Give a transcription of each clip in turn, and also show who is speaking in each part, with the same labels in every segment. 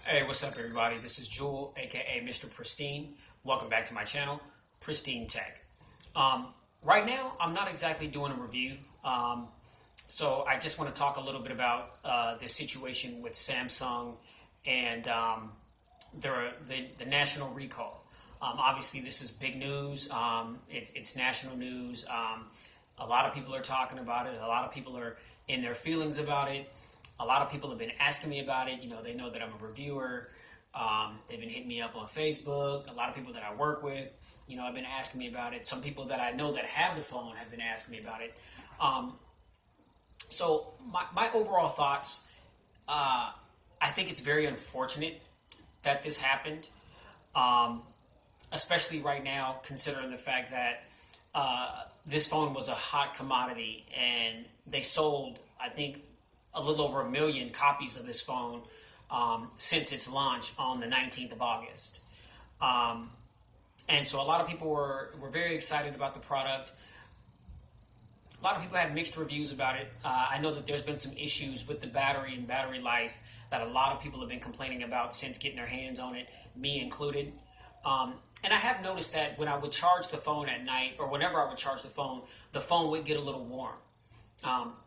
Speaker 1: Hey, what's up, everybody? This is Jewel, aka Mr. Pristine. Welcome back to my channel, Pristine Tech. Right now, I'm not exactly doing a review, so I just want to talk a little bit about this situation with Samsung and the national recall. Obviously, this is big news. It's national news. A lot of people are talking about it. A lot of people are in their feelings about it. A lot of people have been asking me about it. You know, they know that I'm a reviewer. They've been hitting me up on Facebook. A lot of people that I work with, you know, have been asking me about it. Some people that I know that have the phone have been asking me about it. So my overall thoughts, I think it's very unfortunate that this happened, especially right now, considering the fact that this phone was a hot commodity and they sold, I think, a little over 1 million copies of this phone since its launch on the 19th of August. And so a lot of people were very excited about the product. A lot of people had mixed reviews about it. I know that there's been some issues with the battery and battery life that a lot of people have been complaining about since getting their hands on it, me included. And I have noticed that when I would charge the phone at night, or whenever I would charge the phone would get a little warm.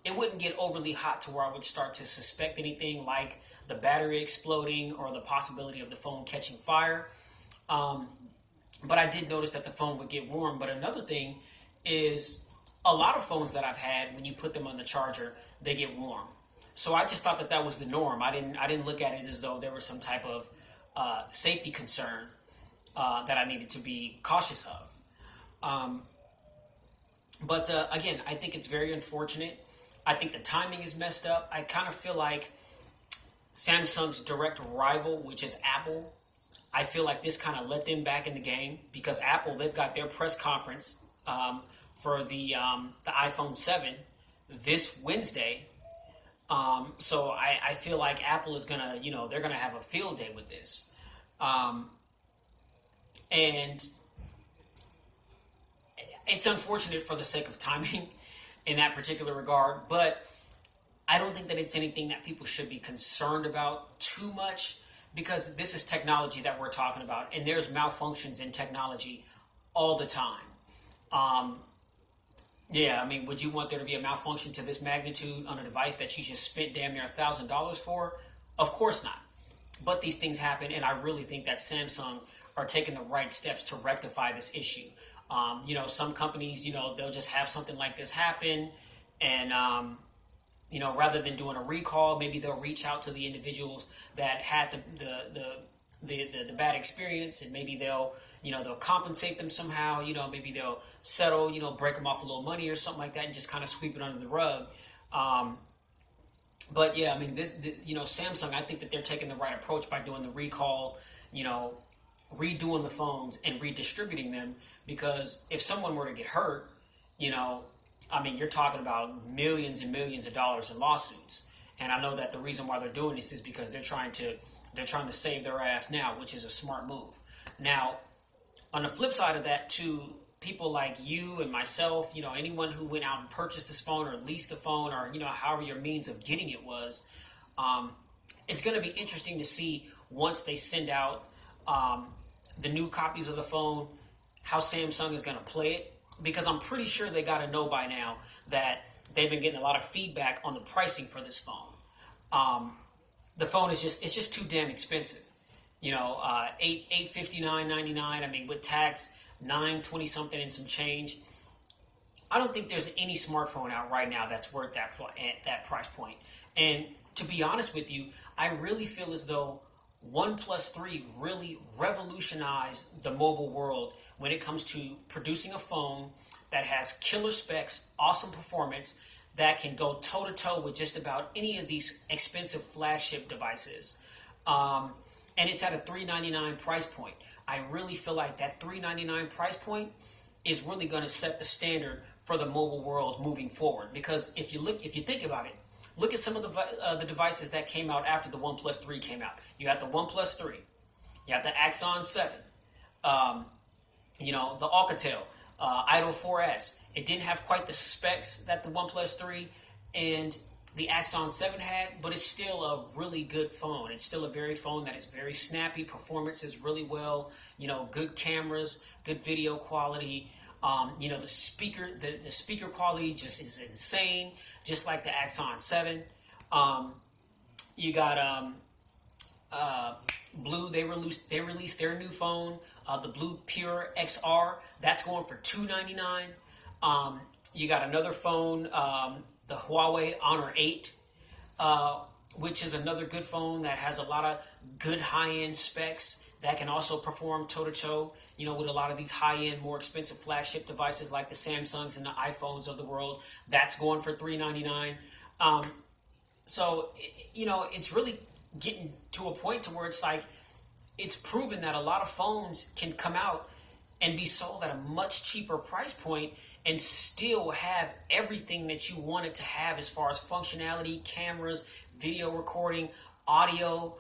Speaker 1: It wouldn't get overly hot to where I would start to suspect anything like the battery exploding or the possibility of the phone catching fire. But I did notice that the phone would get warm. But another thing is a lot of phones that I've had, when you put them on the charger, they get warm. So I just thought that that was the norm. I didn't look at it as though there was some type of safety concern that I needed to be cautious of. But again, I think it's very unfortunate. I think the timing is messed up. I kind of feel like Samsung's direct rival, which is Apple, I feel like this kind of let them back in the game because Apple, they've got their press conference for the iPhone 7 this Wednesday. So I feel like Apple is gonna, they're gonna have a field day with this. And it's unfortunate for the sake of timing in that particular regard, but I don't think that it's anything that people should be concerned about too much because this is technology that we're talking about, and there's malfunctions in technology all the time. Yeah, I mean, would you want there to be a malfunction to this magnitude on a device that you just spent damn near $1,000 for? Of course not. But these things happen, and I really think that Samsung are taking the right steps to rectify this issue. Some companies, they'll just have something like this happen, and rather than doing a recall, maybe they'll reach out to the individuals that had the bad experience, and maybe they'll compensate them somehow. Maybe they'll settle, break them off a little money or something like that, and just kind of sweep it under the rug. But yeah, I mean, Samsung, I think that they're taking the right approach by doing the recall, redoing the phones and redistributing them, because if someone were to get hurt, you're talking about millions and millions of dollars in lawsuits. And I know that the reason why they're doing this is because they're trying to save their ass now, which is a smart move. Now, on the flip side of that, to people like you and myself, anyone who went out and purchased this phone or leased the phone or, however your means of getting it was, it's going to be interesting to see once they send out the new copies of the phone, how Samsung is going to play it, because I'm pretty sure they got to know by now that they've been getting a lot of feedback on the pricing for this phone. The phone is just too damn expensive. $859.99. I mean, with tax, $920 something and some change. I don't think there's any smartphone out right now that's worth that price point. And to be honest with you, I really feel as though OnePlus 3 really revolutionized the mobile world when it comes to producing a phone that has killer specs, awesome performance, that can go toe-to-toe with just about any of these expensive flagship devices. And it's at a $399 price point. I really feel like that $399 price point is really going to set the standard for the mobile world moving forward. Because if you think about it, look at some of the devices that came out after the OnePlus 3 came out. You had the OnePlus 3. You had the Axon 7. The Alcatel, Idol 4S. It didn't have quite the specs that the OnePlus 3, and the Axon 7 had, but it's still a really good phone. It's still a very phone that is very snappy, performances really well, good cameras, good video quality. The speaker quality just is insane, just like the Axon 7. You got Blue. They released their new phone, the Blue Pure XR. That's going for $299. You got another phone, the Huawei Honor 8, which is another good phone that has a lot of good high-end specs that can also perform toe-to-toe, with a lot of these high-end, more expensive flagship devices like the Samsungs and the iPhones of the world. That's going for $399. So, it's really getting to a point to where it's like, it's proven that a lot of phones can come out and be sold at a much cheaper price point and still have everything that you want it to have as far as functionality, cameras, video recording, audio,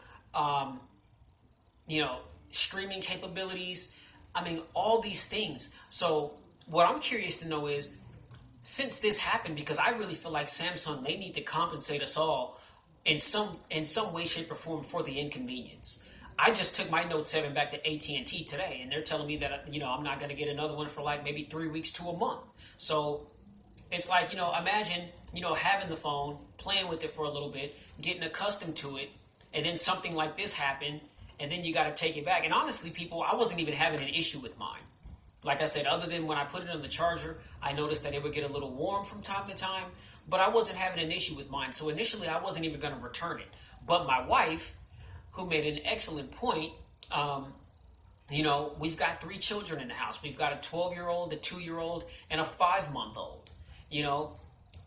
Speaker 1: streaming capabilities. I mean, all these things. So what I'm curious to know is, since this happened, because I really feel like Samsung, they need to compensate us all in some way, shape, or form for the inconvenience. I just took my Note 7 back to AT&T today, and they're telling me that, I'm not going to get another one for like maybe 3 weeks to a month. So it's like, imagine, having the phone, playing with it for a little bit, getting accustomed to it, and then something like this happened, and then you got to take it back. And honestly, people, I wasn't even having an issue with mine. Like I said, other than when I put it on the charger, I noticed that it would get a little warm from time to time, but I wasn't having an issue with mine. So initially, I wasn't even going to return it. But my wife, who made an excellent point, we've got 3 children in the house. We've got a 12-year-old, a 2-year-old, and a 5-month-old.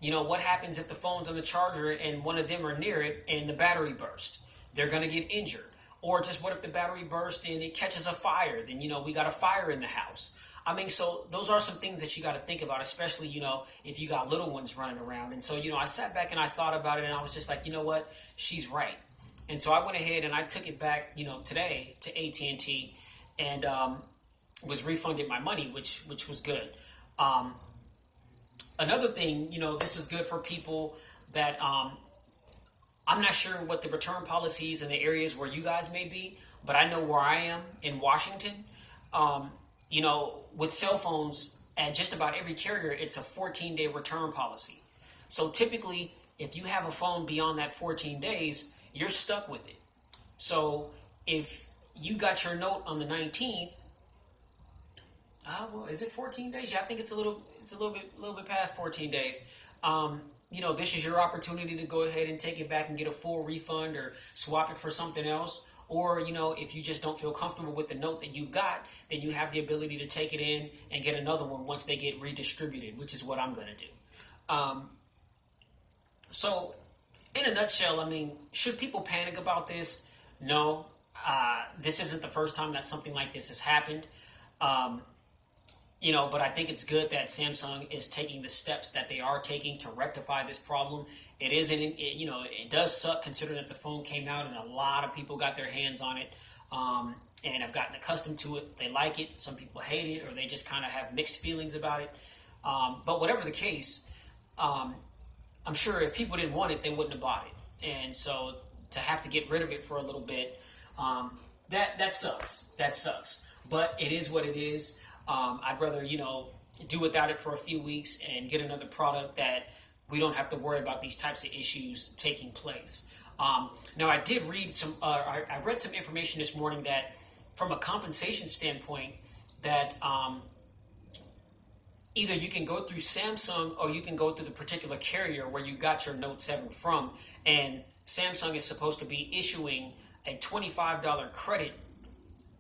Speaker 1: What happens if the phone's on the charger and one of them are near it and the battery bursts? They're going to get injured. Or just what if the battery bursts and it catches a fire? Then, we got a fire in the house. I mean, so those are some things that you got to think about, especially, if you got little ones running around. And so, I sat back and I thought about it, and I was just like, you know what? She's right. And so I went ahead and I took it back, today to AT&T and was refunded my money, which was good. Another thing, this is good for people that I'm not sure what the return policies in the areas where you guys may be, but I know where I am in Washington. With cell phones at just about every carrier, it's a 14-day return policy. So typically, if you have a phone beyond that 14 days, you're stuck with it. So if you got your note on the 19th, is it 14 days? Yeah, I think it's a little bit past 14 days. This is your opportunity to go ahead and take it back and get a full refund or swap it for something else. Or, if you just don't feel comfortable with the note that you've got, then you have the ability to take it in and get another one once they get redistributed, which is what I'm going to do. So, in a nutshell, I mean, should people panic about this? No. This isn't the first time that something like this has happened. But I think it's good that Samsung is taking the steps that they are taking to rectify this problem. It does suck considering that the phone came out and a lot of people got their hands on it and have gotten accustomed to it. They like it. Some people hate it, or they just kind of have mixed feelings about it. But whatever the case, I'm sure if people didn't want it, they wouldn't have bought it. And so to have to get rid of it for a little bit, that sucks. That sucks. But it is what it is. I'd rather, do without it for a few weeks and get another product that we don't have to worry about these types of issues taking place. Now, I did read I read some information this morning that from a compensation standpoint, that either you can go through Samsung or you can go through the particular carrier where you got your Note 7 from, and Samsung is supposed to be issuing a $25 credit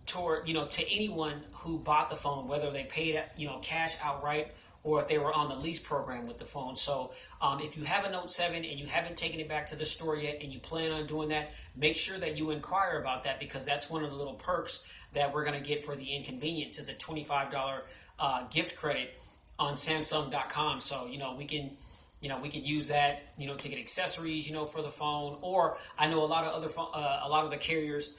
Speaker 1: to anyone who bought the phone, whether they paid cash outright or if they were on the lease program with the phone. So if you have a Note 7 and you haven't taken it back to the store yet and you plan on doing that, make sure that you inquire about that, because that's one of the little perks that we're going to get for the inconvenience is a $25 gift credit on Samsung.com. So, we can use that, to get accessories, for the phone. Or I know a lot of the carriers,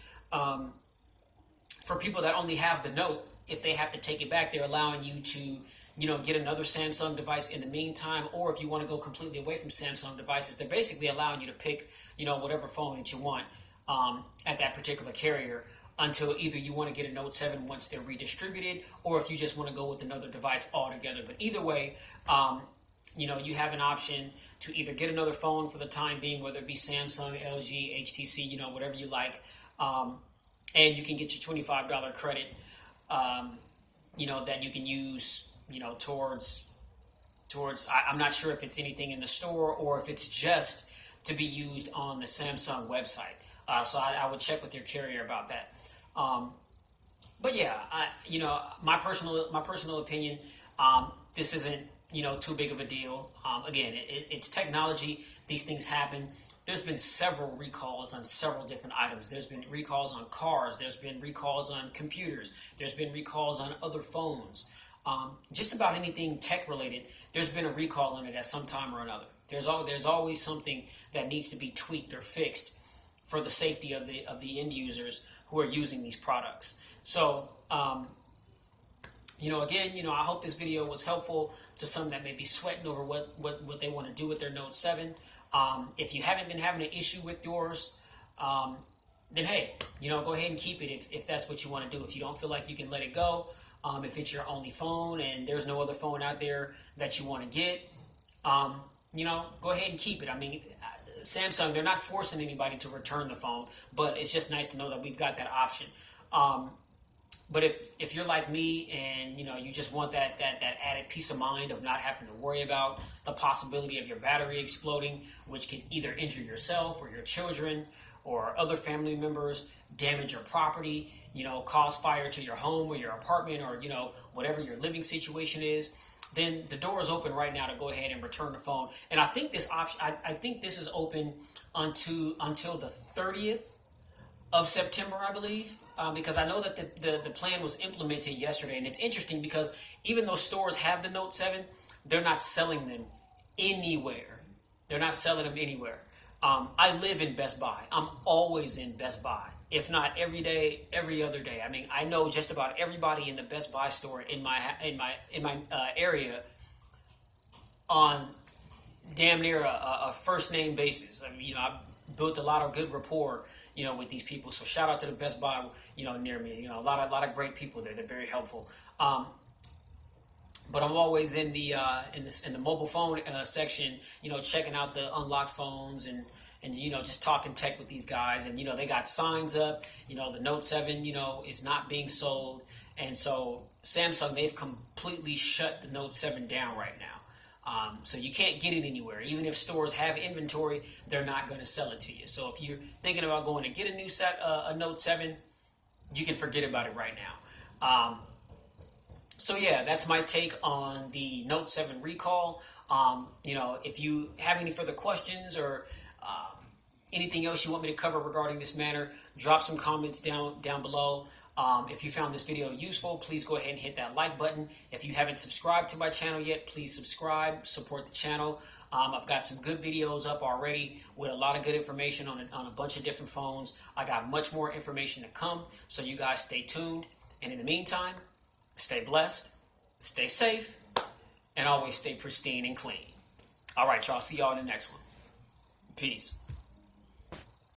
Speaker 1: for people that only have the Note, if they have to take it back, they're allowing you to, get another Samsung device in the meantime, or if you want to go completely away from Samsung devices, they're basically allowing you to pick, whatever phone that you want at that particular carrier until either you want to get a Note 7 once they're redistributed, or if you just want to go with another device altogether. But either way, you have an option to either get another phone for the time being, whether it be Samsung, LG, HTC, whatever you like, and you can get your $25 credit, that you can use, towards. I'm not sure if it's anything in the store or if it's just to be used on the Samsung website. So I would check with your carrier about that. But yeah, my personal opinion, this isn't, too big of a deal. Again, it's technology. These things happen. There's been several recalls on several different items. There's been recalls on cars. There's been recalls on computers. There's been recalls on other phones. Just about anything tech related, there's been a recall on it at some time or another. There's always something that needs to be tweaked or fixed for the safety of the end users who are using these products. So, again, I hope this video was helpful to some that may be sweating over what they want to do with their Note 7. If you haven't been having an issue with yours, then hey, go ahead and keep it if that's what you want to do. If you don't feel like you can let it go, if it's your only phone and there's no other phone out there that you want to get, go ahead and keep it. I mean, Samsung, they're not forcing anybody to return the phone, but it's just nice to know that we've got that option. But if you're like me and you just want that added peace of mind of not having to worry about the possibility of your battery exploding, which can either injure yourself or your children or other family members, damage your property, cause fire to your home or your apartment or whatever your living situation is, then the door is open right now to go ahead and return the phone. And I think this option, I think this is open until the 30th of September, I believe, because I know that the plan was implemented yesterday. And it's interesting because even though stores have the Note 7, they're not selling them anywhere. They're not selling them anywhere. I live in Best Buy. I'm always in Best Buy, if not every day, every other day. I mean, I know just about everybody in the Best Buy store in my area on damn near a first name basis. I mean, I've built a lot of good rapport, with these people. So shout out to the Best Buy, near me. A lot of great people there. They're very helpful. But I'm always in the mobile phone section, checking out the unlocked phones and just talking tech with these guys. And they got signs up. The Note 7 is not being sold, and so Samsung, they've completely shut the Note 7 down right now. So you can't get it anywhere. Even if stores have inventory, they're not going to sell it to you. So if you're thinking about going to get a Note 7, you can forget about it right now. So yeah, that's my take on the Note 7 recall. If you have any further questions or anything else you want me to cover regarding this matter, drop some comments down below. If you found this video useful, please go ahead and hit that like button. If you haven't subscribed to my channel yet, please subscribe, support the channel. I've got some good videos up already with a lot of good information on a bunch of different phones. I got much more information to come, so you guys stay tuned. And in the meantime, stay blessed, stay safe, and always stay pristine and clean. All right, y'all. See y'all in the next one. Peace.